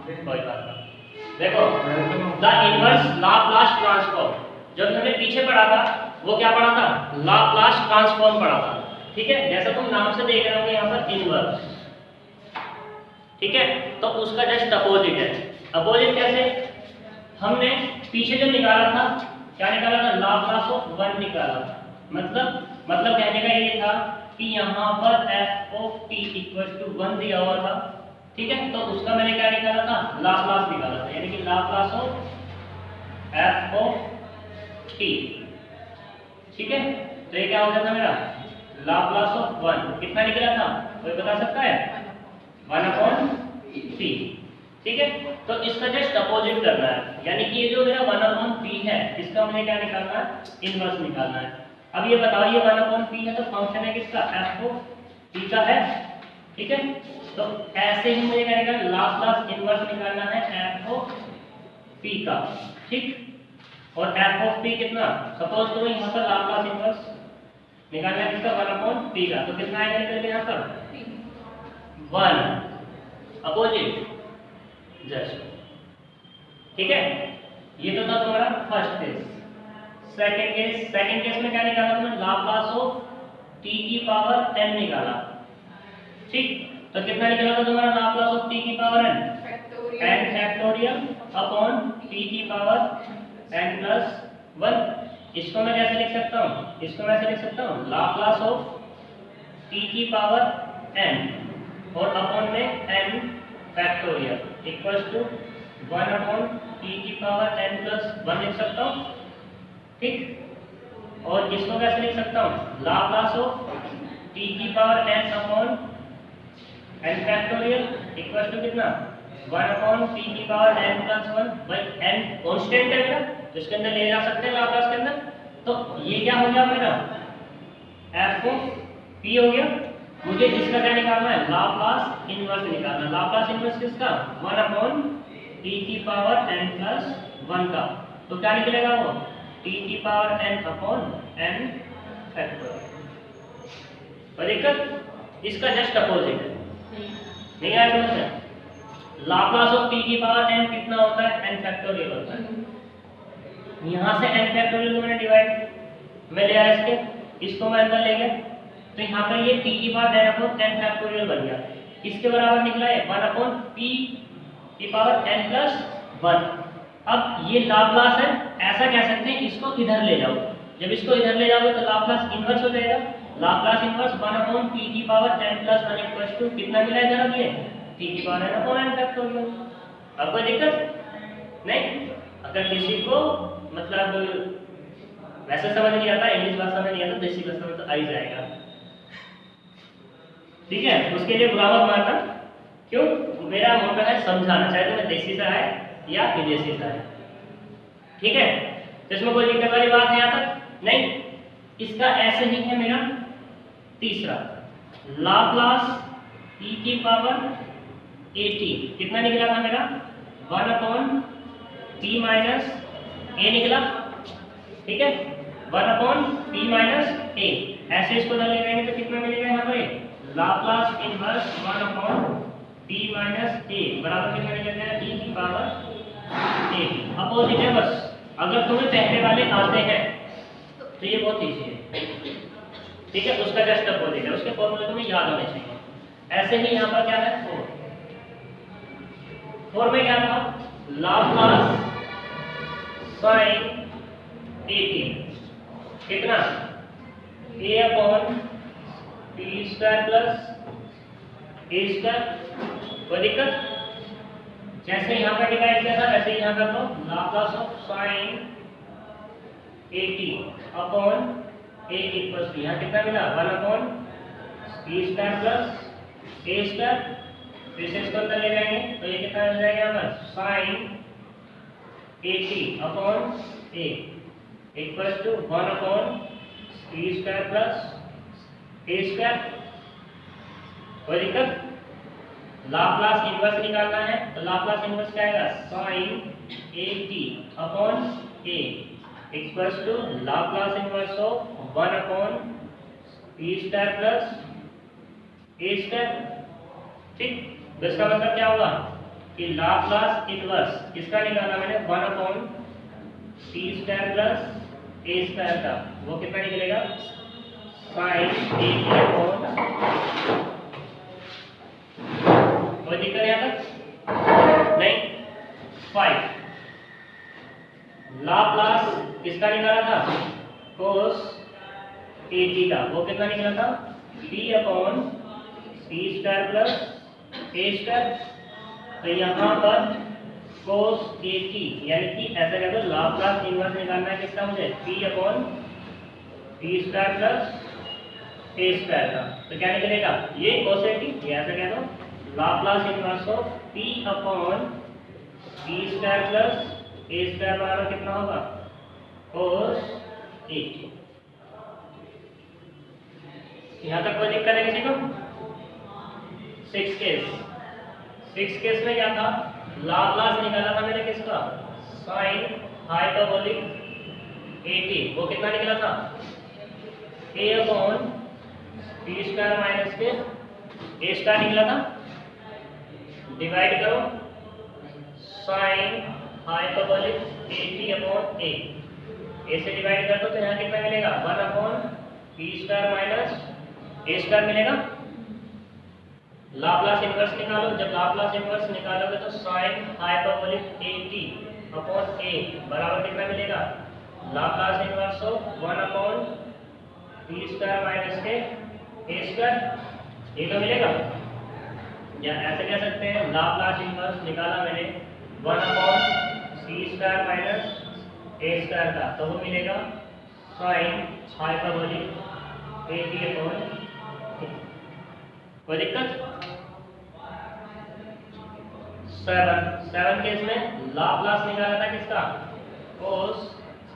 कोई बात नहीं। देखो द इनवर्स लाप्लास ट्रांसफॉर्म जो हमने पीछे पढ़ा था वो क्या पढ़ा था, लाप्लास ट्रांसफॉर्म पढ़ा था। ठीक है, जैसा तुम नाम से देख रहे होगे यहाँ पर इनवर्स, ठीक है, तो उसका जस्ट अपोजिट है। अपोजिट कैसे, हमने पीछे जो निकाला था क्या निकाला था, लाप्लास ऑफ 1 निकाला था। मतलब कहने का ये था कि यहाँ पर f of t equal to 1 दिया हुआ था, ठीक है, तो उसका मैंने क्या निकाला था, लाप्लास निकाला था, यानी कि Laplace of f of t। ठीक है, तो ये क्या हो गया था मेरा, लाप्लास ऑफ 1 कितना निकला था, कोई बता सकता है, 1/3। ठीक है, तो इसका जस्ट अपोजिट करना है, यानी कि ये जो मेरा 1/p है इसका मुझे क्या निकालना है, इनवर्स निकालना है। अब ये बताओ ये 1/p है तो फंक्शन है किसका, f ऑफ t का है। ठीक है, तो ऐसे ही मुझे क्या निकालना, लाप्लास इनवर्स निकालना है f ऑफ p का। ठीक, और f ऑफ p कितना, सपोज करो यहाँ पर लाप्लास इनवर्स निकालना है किसका, 1/p का, तो कितना आएगा निकल के यहाँ पर 1 अपोजिट जस्ट। ठीक है, ये तो था तुम्हारा फर्स्ट केस। सेकंड केस में क्या निकाला तुमने, लाप्लास ऑफ t की पावर n निकाला। ठीक, तो कितना निकला था तुम्हारा लाप्लास ऑफ t की power n, n factorial upon t की पावर n प्लस 1। इसको मैं कैसे लिख सकता हूँ, इसको मैं ऐसे लिख सकता हूँ, लाप्लास ऑफ t की पावर n और अपॉन में n factorial equals to 1 upon t की पावर n प्लस 1 लिख सकता हूँ। ठीक, और इसको कैसे लिख सकता हूँ, लाप्लास ऑफ t की power n upon n factorial equals to कितना, 1 अपॉन t की पावर n प्लस 1। भाई n कांस्टेंट है मेरा, जिसके अंदर ले जा सकते हैं लाप्लास के अंदर, तो ये क्या हो गया मेरा, f ऑफ p हो गया। मुझे इसका क्या निकालना है, लाप्लास इनवर्स निकालना। लाप्लास इनवर्स किसका, 1 अपॉन t की पावर n प्लस 1 का, तो क्या निकलेगा वो, t की power n upon n factorial. और दिक्कत इसका जस्ट अपोजिट है, नहीं आया समझ में, लाप्लास ऑफ t की पावर n कितना होता है, n फैक्टोरियल होता है। यहाँ से n फैक्टोरियल को मैंने डिवाइड में ले आया इसको मैं अंदर ले गया, तो यहाँ पर ये t की power n upon n factorial बन गया। इसके बराबर निकला है 1 अपॉन p की पावर n प्लस 1। अब ये लाप्लास है, ऐसा कह सकते हैं इसको इधर ले जाओ, जब इसको इधर ले जाओगे तो लाप्लास इनवर्स हो जाएगा। लाप्लास इनवर्स 1 अपॉन p की power n plus 1 equals to कितना मिला इधर, अब ये t की power n upon n factorial. अब कोई दिक्कत नहीं, अगर किसी को मतलब वैसे समझ नहीं आता, इंग्लिश भाषा में नहीं आता, देसी भाषा में तो आ ही जाएगा। ठीक है, उसके लिए बुरा मत मानना, क्यों, मेरा मोटो है समझाना, चाहे तुम्हें देसी सा है या विदेशी सा है। ठीक है, तो इसमें कोई दिक्कत वाली बात है यहाँ तक नहीं। इसका ऐसे ही है मेरा तीसरा, लाप्लास e की पावर at कितना निकला था मेरा, 1 अपॉन p माइनस a निकला। ठीक है, 1 अपॉन p माइनस a, ऐसे इसको ले लेंगे तो कितना मिलेगा यहाँ पर, Laplace inverse 1 upon p minus a बराबर कितना निकल जाएगा, e की पावर a। अपोजिट है बस, अगर तुम्हें पहले वाले आते हैं तो ये बहुत ईजी है। ठीक है, उसका जस्ट अपोजिट है, उसके फॉर्मूले तुम्हें याद होने चाहिए। ऐसे ही यहाँ पर क्या है, 4 में क्या था, लाप्लास साइन 80 कितना, a upon p square plus a square. कोई दिक्कत, जैसे यहाँ पर डिवाइड किया था वैसे यहाँ कर दो, Laplace of sine 80 upon a equals to, यहाँ कितना मिला, 1 upon p square plus a square. फिर से इसको अंदर ले जाएंगे तो ये कितना मिल जाएगा यहाँ पर, sine 80 upon a equals to 1 upon p square plus a square. कोई दिक्कत, लाप्लास इनवर्स निकालना है तो लाप्लास इनवर्स क्या आएगा, sine 80 upon a equals to Laplace inverse of 1 upon p square plus a square. ठीक, तो इसका मतलब क्या होगा, कि लाप्लास इनवर्स किसका निकाला मैंने 1/t² प्लस a² का, वो कितना निकलेगा sin a/, कोई दिक्कत यहाँ तक नहीं। 5 लाप्लास किसका निकाला था cos at का, वो कितना निकला था p/t² प्लस a²। तो यहाँ पर cos at यानी कि ऐसा कह दो लाप्लास इनवर्स निकालना है किसका मुझे p/t² प्लस a² का, तो क्या निकलेगा ये cos at, ये ऐसा कह दो Laplace inverse of p/t² plus a² बराबर कितना होगा cos at। यहाँ तक कोई दिक्कत है किसी को? 6 केस में क्या था, लाप्लास निकाला था मैंने किसका sin हाइपरबोलिक at, वो कितना निकला था a/t² माइनस के a² निकला था। डिवाइड करो sin हाइपरबोलिक at/a, a से डिवाइड कर दो तो यहाँ कितना मिलेगा 1/t² माइनस a² मिलेगा। लाप्लास इनवर्स निकालो, जब लाप्लास इनवर्स निकालोगे तो sin हाइपरबोलिक at/a बराबर कितना मिलेगा Laplace inverse of 1/t² minus के a², ये तो मिलेगा। या ऐसे कह सकते हैं लाप्लास इनवर्स निकाला मैंने 1/t² माइनस a² का, तो वो मिलेगा sin हाइपरबोलिक at/a। कोई दिक्कत? 7 केस में लाप्लास निकाला था किसका cos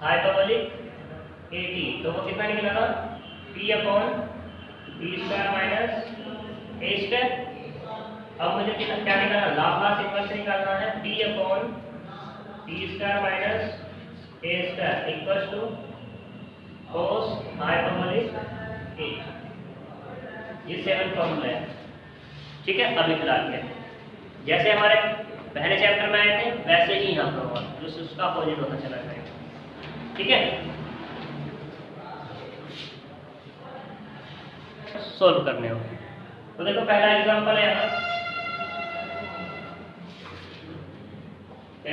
हाइपरबोलिक at, तो वो कितना निकला था p/t² माइनस a²। अब मुझे क्या निकालना, लाप्लास इनवर्स निकालना है p/t² minus a² equals to cos hyperbolic at। ये 7 फॉर्मूला है, ठीक है। अभी फिलहाल के जैसे हमारे पहले चैप्टर में आए थे वैसे ही यहाँ पर होगा, जो उसका अपोजिट होता चला जाएगा, ठीक है। सोल्व करने हो तो देखो पहला एग्जांपल है यहाँ,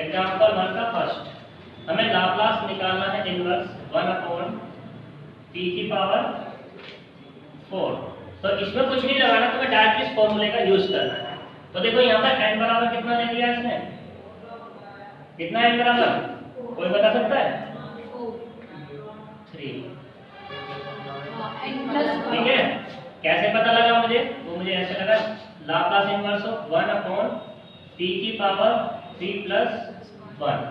एग्जांपल 1 का फर्स्ट, हमें लाप्लास निकालना है इनवर्स 1/t⁴। तो इसमें कुछ नहीं लगाना, तुम्हें डायरेक्ट इस फॉर्मूले का यूज करना है। तो देखो यहाँ पर n बराबर कितना ले लिया इसने, कितना n बराबर कोई बता सकता है 3, ठीक है। कैसे पता लगा मुझे, वो मुझे ऐसे लगा Laplace inverse of 1/t⁴ plus 1,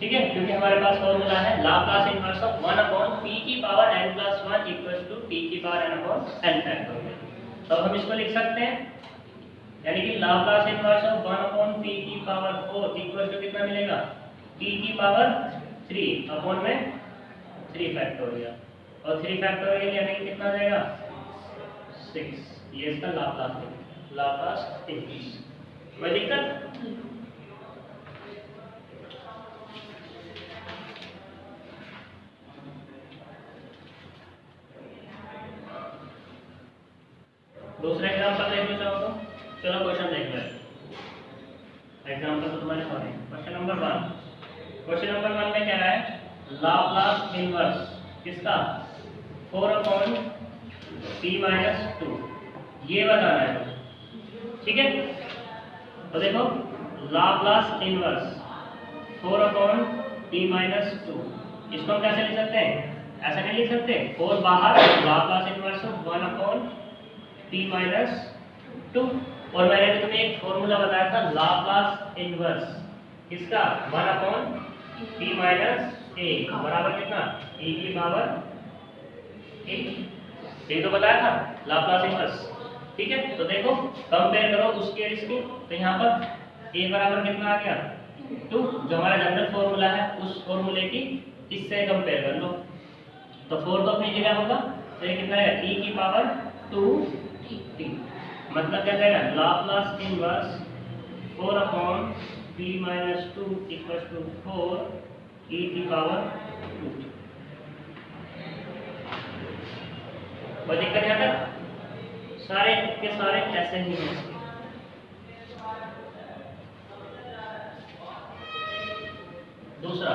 ठीक है, क्योंकि हमारे पास फॉर्मूला है Laplace inverse of 1/p⁴n plus 1 equals to t⁴n/n। तो हम इसको लिख सकते हैं, यानी कि Laplace inverse of 1/p⁴ equals to कितना मिलेगा t⁴ अपॉन में 3 फैक्टोरियल, और 3 फैक्टोरियल यानी कि कितना जाएगा 6, ये इसका लाप्लास इनवर्स। कोई दिक्कत? दूसरा एग्जांपल देखना चाहो तो चलो क्वेश्चन देख लो। एग्जांपल तो तुम्हारे सामने क्वेश्चन नंबर 1। क्वेश्चन नंबर 1 में क्या है, लाप्लास इनवर्स किसका 4/t-2, ये बताना है, ठीक है। तो देखो लाप्लास इनवर्स 4/t-2, इसको हम कैसे लिख सकते हैं, ऐसा नहीं लिख सकते 4 बाहर, लाप्लास इनवर्स 1/t-2, और मैंने तुम्हें एक फॉर्मूला बताया था लाप्लास इनवर्स किसका 1/t-a बराबर कितना e⁴ ये तो बताया था लाप्लास इनवर्स, ठीक है। तो देखो कंपेयर करो उसके और इसके, तो यहाँ पर a बराबर कितना आ गया 2, जो हमारा जनरल फॉर्मूला है उस फॉर्मूले की इससे कंपेयर कर लो, तो 4 तो अपनी जगह होगा, तो ये कितना है e⁴ मतलब क्या जाएगा Laplace inverse 4 upon b minus 2 equal to 4 e की पावर 2। कोई दिक्कत यहाँ तक? सारे के सारे ऐसे ही हैं। दूसरा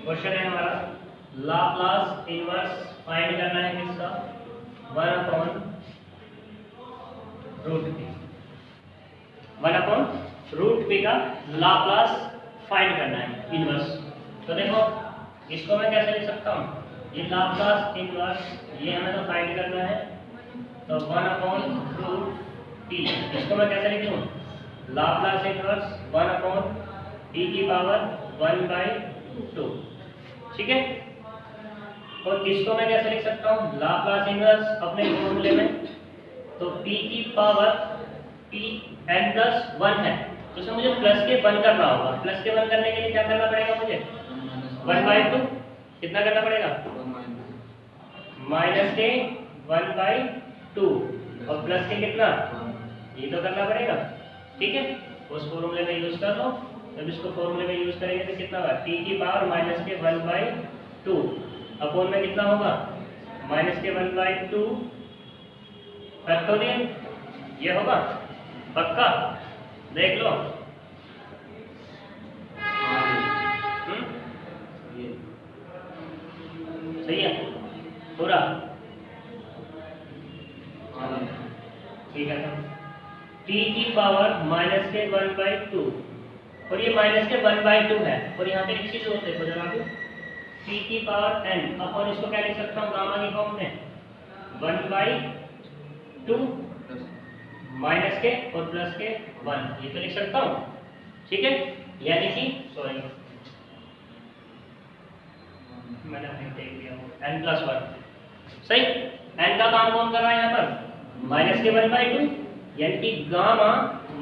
क्वेश्चन है हमारा लाप्लास इनवर्स फाइंड करना है किसका? 1 upon root P. 1 upon root P का लाप्लास फाइंड करना है इनवर्स। तो देखो इसको मैं कैसे लिख सकता हूँ? ये लाप्लास इनवर्स ये हमें तो फाइंड करना है, तो 1 अपॉन रूट पी। इसको मैं कैसे लिख लूँ? लाप्लास इनवर्स 1 अपॉन e की पावर 1/2। ठीक है। और इसको मैं कैसे लिख सकता हूँ? लाप्लास इनवर्स अपने फॉर्मूले में, तो p की पावर p n प्लस 1 है, तो इसमें मुझे प्लस के 1 करना होगा। प्लस के 1 करने के लिए क्या करना पड़ेगा मुझे? 1/2। कितना करना पड़ेगा? माइनस के 1/2 और प्लस के कितना? ये तो करना पड़ेगा। ठीक है, उस फॉर्मूले में यूज कर लो। जब इसको फॉर्मूले में यूज करेंगे तो कितना होगा? t की पावर माइनस के 1/2 अपॉन में कितना होगा? माइनस के 1/2 फैक्टोरियल। ये होगा पक्का? देख लो। सही है पूरा? ठीक है। t की पावर माइनस के 1/2 और ये माइनस के 1/2 है, और यहाँ पे एक चीज और देखो जरा t की पावर n अपन इसको क्या लिख सकता हूँ गामा की फॉर्म में? 1/2 माइनस के और प्लस के 1, ये तो लिख सकता हूँ। ठीक है, यानी कि सॉरी मैंने देख लिया n प्लस 1। सही, n का काम कौन कर रहा है यहाँ पर? माइनस के 1/2, यानी कि गामा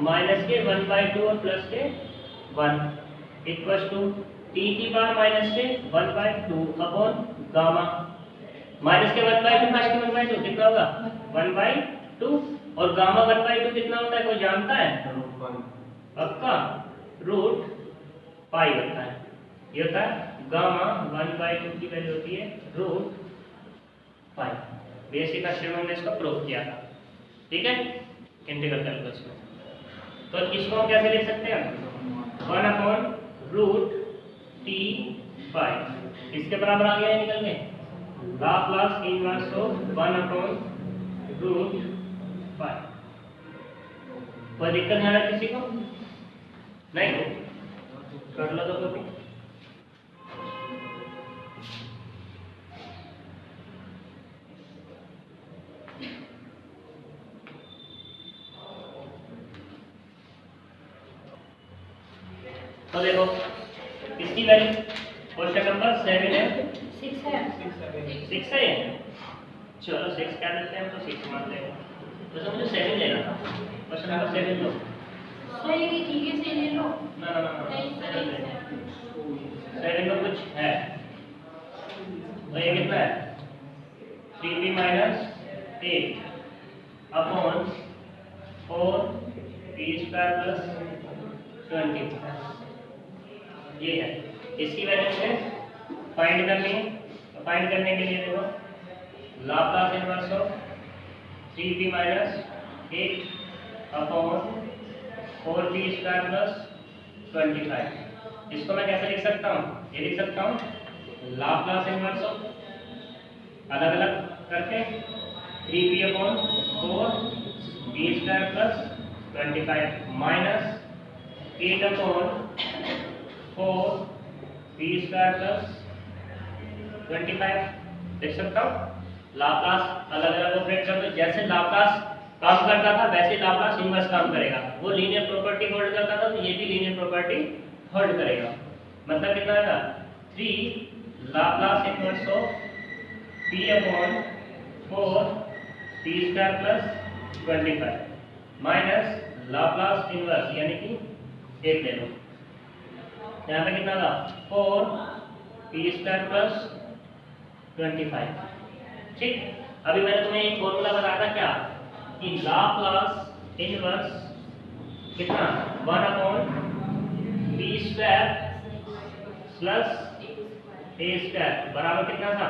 माइनस के 1/2 और प्लस के 1 इक्वल्स टू t की पावर माइनस के 1/2 अपॉन गामा। माइनस के 1/2 प्लस के 1/2 कितना होगा? 1/2 और गामा 1/2 कितना होता है? कोई जानता है? पक्का? रूट पाई होता है। ये होता है गामा 1/2 की वैल्यू होती है रूट पाई। बेसिक अक्षर में हमने इसको प्रूव किया था। ठीक है, इंटीग्रल कैलकुलस में। तो इसको हम कैसे लिख सकते हैं? 1 अपॉन रूट t पाई। इसके बराबर आ गया है निकल के Laplace inverse of 1 upon root pi. कोई दिक्कत है किसी को? नहीं कर लो तो कभी। तो देखो इसकी वैल्यू क्वेश्चन नंबर 7 है, 6 है, 6 है। चलो 6 क्या लेते हैं हम? तो 6 मान लेंगे। तो मुझे 7 लेना था। क्वेश्चन नंबर 7 लो। सही है, ठीक है, सही ले लो। ना 7 में कुछ है तो ये कितना है? 3b minus 8 upon 4b square plus 20 ये है। इसकी वैल्यू से फाइंड करनी है। तो फाइंड करने के लिए देखो Laplace inverse of 3b minus 8 upon 4b square plus 25। इसको मैं कैसे लिख सकता हूँ? ये लिख सकता हूँ लाप्लास इनवर्स ऑफ अलग अलग करके 3b upon 4b square plus 25 minus 8 upon 4b square plus 25 लिख सकता हूँ। लाप्लास अलग अलग ऑपरेट कर दो। जैसे लाप्लास काम करता था वैसे लाप्लास इनवर्स काम करेगा। वो लीनियर प्रॉपर्टी होल्ड करता था तो ये भी लीनियर प्रॉपर्टी होल्ड करेगा। मतलब कितना था? 3 Laplace inverse of p upon 4b square plus 25 minus Laplace inverse यानी कि 8 ले लो। यहाँ पे कितना था? 4b square plus 25। ठीक, अभी मैंने तुम्हें एक फॉर्मूला बताया था क्या कि लाप्लास इनवर्स कितना 1 अपॉन बी स्क्वायर प्लस ए स्क्वायर बराबर कितना था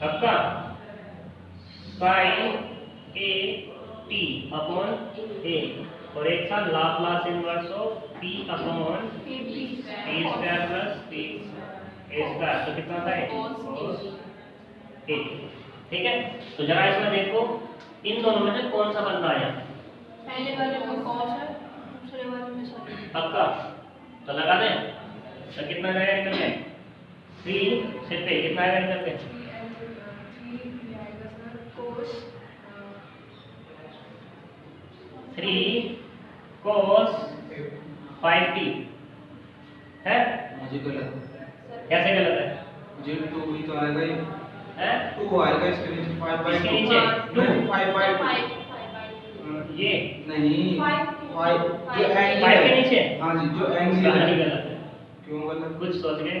आपका साइन ए टी अपॉन ए और एक था Laplace inverse of P upon P square plus P A square तो कितना था cos ए। ठीक है, तो जरा इसमें देखो इन दोनों में से कौन सा बन रहा है पहले वाले में cos है, दूसरे वाले में sin। पक्का तो लगा दें तो कितना जाएगा निकल के 3 से पे कितना आएगा निकल के cos 3 cos 5t है। मुझे गलत है, कैसे गलत है मुझे 2 भी तो आएगा ही, हैं 2 आएगा इसके नीचे 5 बाय इसके 2 नीचे नहीं 5 बाय 2 ये नहीं 5 जो एंगल 5 के है, नीचे हाँ जी जो एंगल सारा ही है, गलत है। क्यों गलत? कुछ सोच के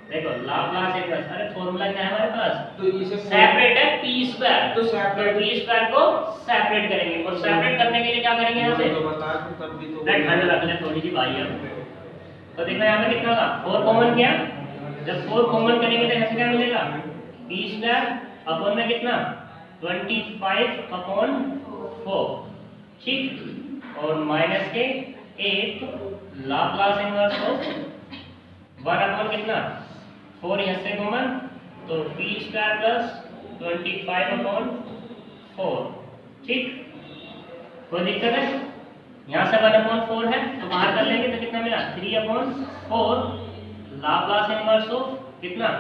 देखो लाप्लास इनवर्स अरे फॉर्मूला क्या है हमारे पास तो इसे सेपरेट है पी स्क्वायर तो तो सेपरेट पी स्क्वायर को सेपरेट करेंगे और सेपरेट करने के लिए क्या करेंगे यहाँ से तो बता तो तब भी तो लेट हंड रख ले थोड़ी सी भाई है तो देखो यहाँ पे कितना था 4 कॉमन किया जब 4 कॉमन करेंगे तो यहाँ से क्या मिलेगा पी स्क्वायर अपॉन में कितना 25 अपॉन 4 ठीक और माइनस के 8 लाप्लास इनवर्स ऑफ 1 अपॉन कितना 4 यहाँ से कॉमन तो पी स्क्वायर प्लस 25 अपॉन 4 ठीक कोई दिक्कत है यहाँ से 1 अपॉन 4 है तो बाहर कर लेंगे तो कितना मिला 3 अपॉन 4 लाप्लास इनवर्स ऑफ कितना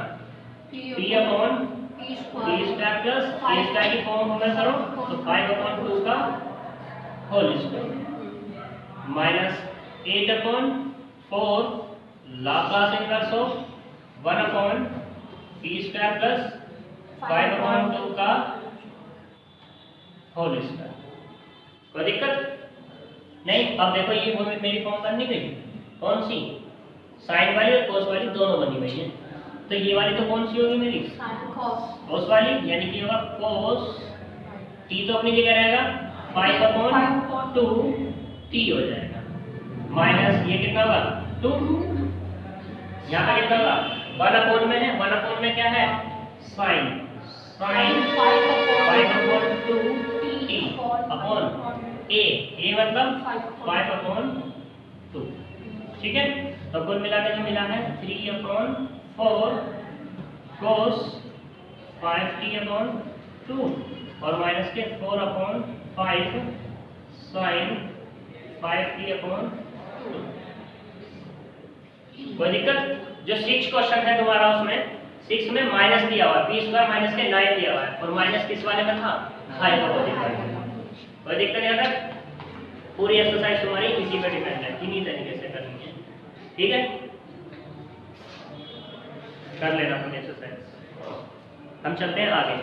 p upon p square plus a square की फॉर्म में करो तो 5 अपॉन 2 का whole square minus 8 upon 4 Laplace inverse of 1 upon p square plus 5 upon 2 का होल स्क्वायर कोई दिक्कत नहीं। अब देखो ये मेरी फॉर्म बन गई कौन सी साइन वाली और कोस वाली दोनों बनी हुई है तो ये वाली तो कौन सी होगी मेरी कोस वाली यानी कि होगा कोस t तो अपनी जगह रहेगा 5 अपॉन 2 t हो जाएगा माइनस ये कितना होगा 2 यहाँ पे कितना होगा 1 अपॉन में है 1 अपॉन में क्या है sine 5 upon 2 t upon a मतलब 5 अपॉन 2 ठीक है तो कुल मिला के जो मिला है 3 अपॉन 4 cos 5t अपॉन 2 और माइनस के 4 अपॉन 5 sin 5t अपॉन 2 कोई दिक्कत जो 6 क्वेश्चन है तुम्हारा उसमें 6 में माइनस दिया हुआ है p स्क्वायर माइनस के 9 दिया हुआ है और माइनस किस वाले में था हाई का कोई दिक्कत नहीं आता पूरी एक्सरसाइज तुम्हारी इसी पे डिपेंड है इन्हीं तरीके से करनी है ठीक है कर लेना अपनी एक्सरसाइज हम चलते हैं आगे